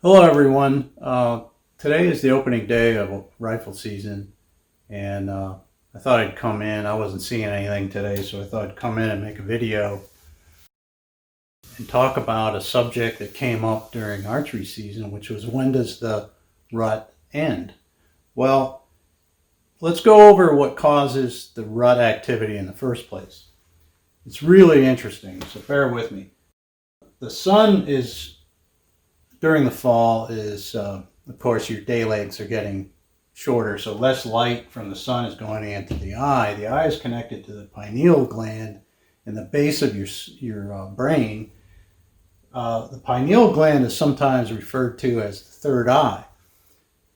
Hello everyone. Today is the opening day of rifle season, and I thought I'd come in. I wasn't seeing anything today, so I thought I'd come in and make a video and talk about a subject that came up during archery season, which was, when does the rut end? Well, let's go over what causes the rut activity in the first place. It's really interesting, so bear with me. The sun is, during the fall, of course, your day lengths are getting shorter, so less light from the sun is going into the eye. The eye is connected to the pineal gland in the base of your brain. The pineal gland is sometimes referred to as the third eye.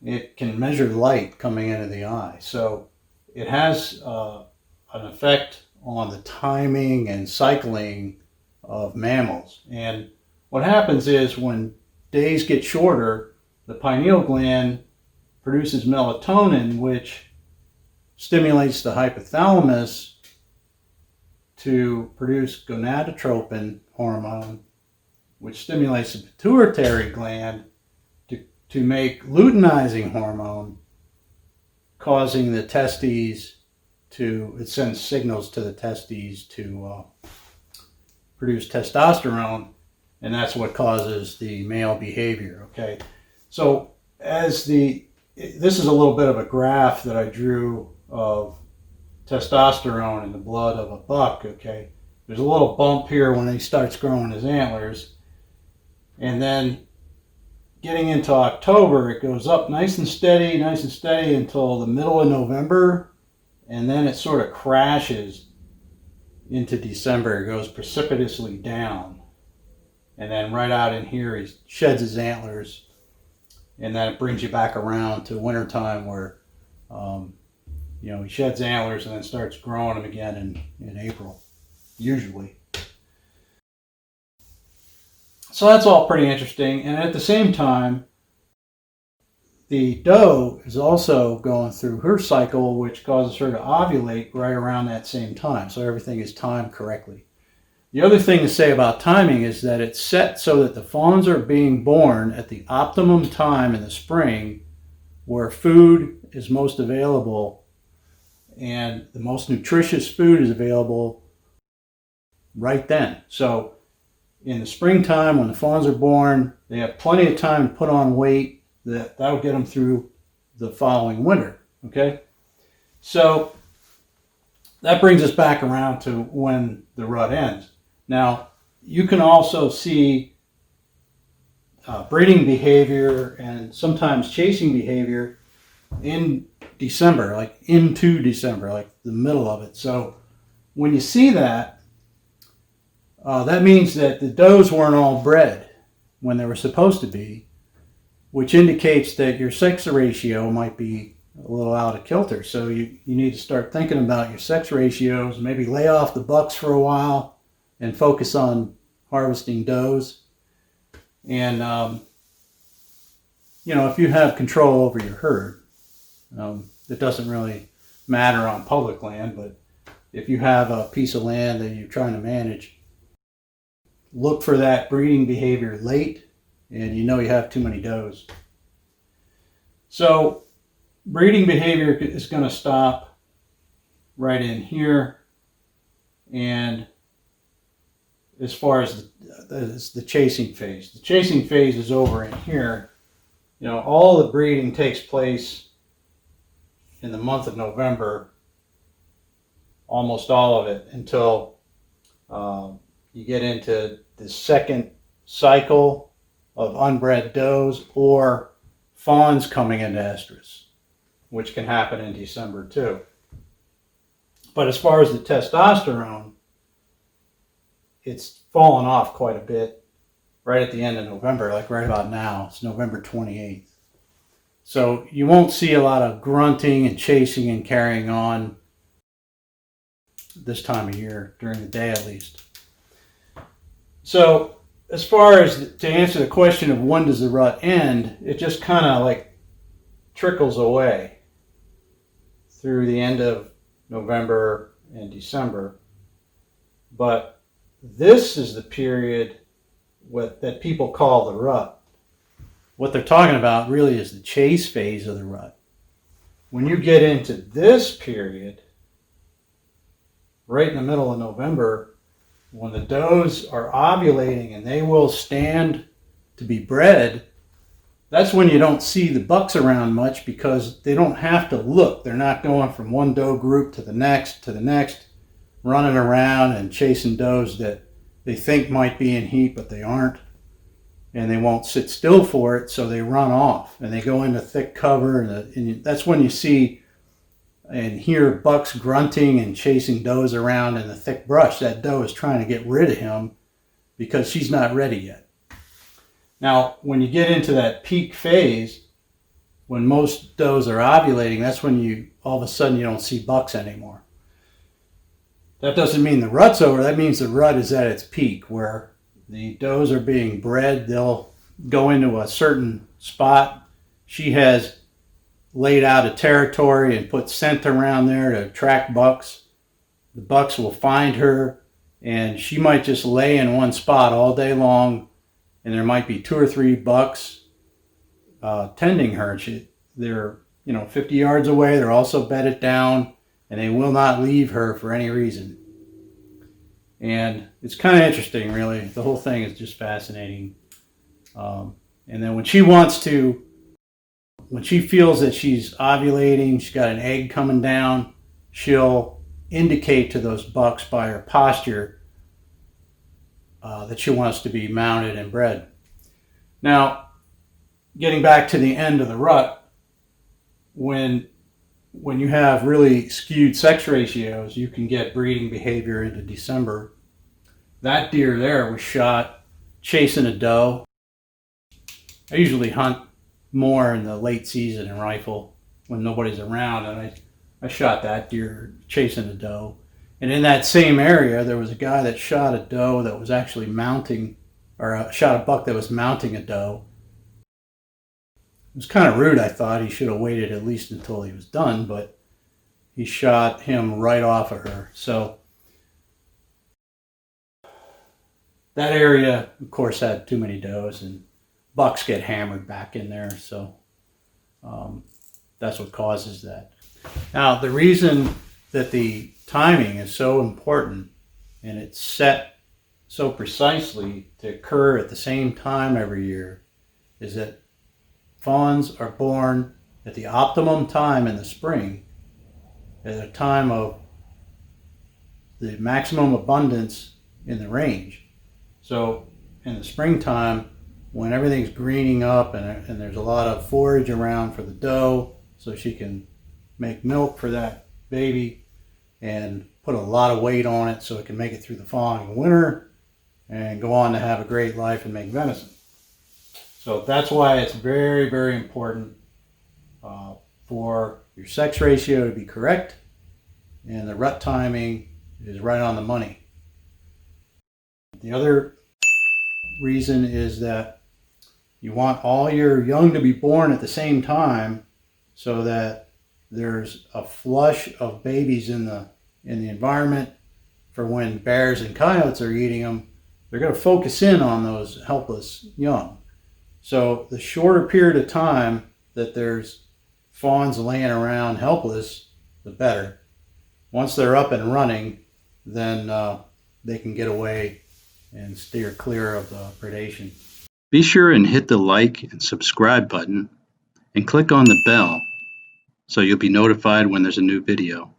It can measure light coming into the eye, so it has an effect on the timing and cycling of mammals. And what happens is, when days get shorter, the pineal gland produces melatonin, which stimulates the hypothalamus to produce gonadotropin hormone, which stimulates the pituitary gland to make luteinizing hormone, causing the testes it sends signals to the testes to produce testosterone, and that's what causes the male behavior. Okay, so this is a little bit of a graph that I drew of testosterone in the blood of a buck. Okay, there's a little bump here when he starts growing his antlers, and then getting into October, it goes up nice and steady until the middle of November, and then it sort of crashes into December. It goes precipitously down. And then right out in here, he sheds his antlers, and then it brings you back around to wintertime, where he sheds antlers and then starts growing them again in April, usually. So that's all pretty interesting. And at the same time, the doe is also going through her cycle, which causes her to ovulate right around that same time. So everything is timed correctly. The other thing to say about timing is that it's set so that the fawns are being born at the optimum time in the spring, where food is most available and the most nutritious food is available right then. So in the springtime, when the fawns are born, they have plenty of time to put on weight that'll get them through the following winter. Okay, so that brings us back around to when the rut ends. Now, you can also see breeding behavior and sometimes chasing behavior in December, like into December, like the middle of it. So when you see that, that means that the does weren't all bred when they were supposed to be, which indicates that your sex ratio might be a little out of kilter. So you need to start thinking about your sex ratios, maybe lay off the bucks for a while and focus on harvesting does. And, if you have control over your herd, it doesn't really matter on public land, but if you have a piece of land that you're trying to manage, look for that breeding behavior late, and you have too many does. So breeding behavior is going to stop right in here, and as far as the chasing phase. The chasing phase is over in here. All the breeding takes place in the month of November, almost all of it, until you get into the second cycle of unbred does or fawns coming into estrus, which can happen in December too. But as far as the testosterone, it's fallen off quite a bit right at the end of November, like right about now. It's November 28th. So you won't see a lot of grunting and chasing and carrying on this time of year, during the day at least. So as far as to answer the question of when does the rut end, it just kind of like trickles away through the end of November and December. But this is the period that people call the rut, what they're talking about really is the chase phase of the rut. When you get into this period, right in the middle of November, when the does are ovulating and they will stand to be bred, that's when you don't see the bucks around much because they don't have to look. They're not going from one doe group to the next, running around and chasing does that they think might be in heat, but they aren't. And they won't sit still for it, so they run off and they go into thick cover. And that's when you see and hear bucks grunting and chasing does around in the thick brush. That doe is trying to get rid of him because she's not ready yet. Now, when you get into that peak phase, when most does are ovulating, that's when you all of a sudden you don't see bucks anymore. That doesn't mean the rut's over. That means the rut is at its peak, where the does are being bred. They'll go into a certain spot. She has laid out a territory and put scent around there to attract bucks. The bucks will find her, and she might just lay in one spot all day long, and there might be 2 or 3 bucks tending her. They're 50 yards away. They're also bedded down, and they will not leave her for any reason. And it's kind of interesting, really. The whole thing is just fascinating. And then when she feels that she's ovulating, she's got an egg coming down, she'll indicate to those bucks by her posture that she wants to be mounted and bred. Now, getting back to the end of the rut, when you have really skewed sex ratios, you can get breeding behavior into December. That deer there was shot chasing a doe. I usually hunt more in the late season in rifle when nobody's around, and I shot that deer chasing a doe. And in that same area, there was a guy that shot a doe that was actually mounting, or shot a buck that was mounting a doe. It was kind of rude, I thought. He should have waited at least until he was done, but he shot him right off of her. So that area, of course, had too many does, and bucks get hammered back in there. So that's what causes that. Now, the reason that the timing is so important and it's set so precisely to occur at the same time every year is that fawns are born at the optimum time in the spring, at a time of the maximum abundance in the range. So in the springtime, when everything's greening up and there's a lot of forage around for the doe so she can make milk for that baby and put a lot of weight on it so it can make it through the following winter and go on to have a great life and make venison. So that's why it's very, very important for your sex ratio to be correct, and the rut timing is right on the money. The other reason is that you want all your young to be born at the same time so that there's a flush of babies in the environment for when bears and coyotes are eating them. They're going to focus in on those helpless young. So the shorter period of time that there's fawns laying around helpless, the better. Once they're up and running, then they can get away and steer clear of the predation. Be sure and hit the like and subscribe button and click on the bell so you'll be notified when there's a new video.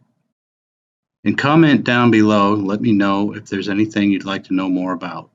And comment down below and let me know if there's anything you'd like to know more about.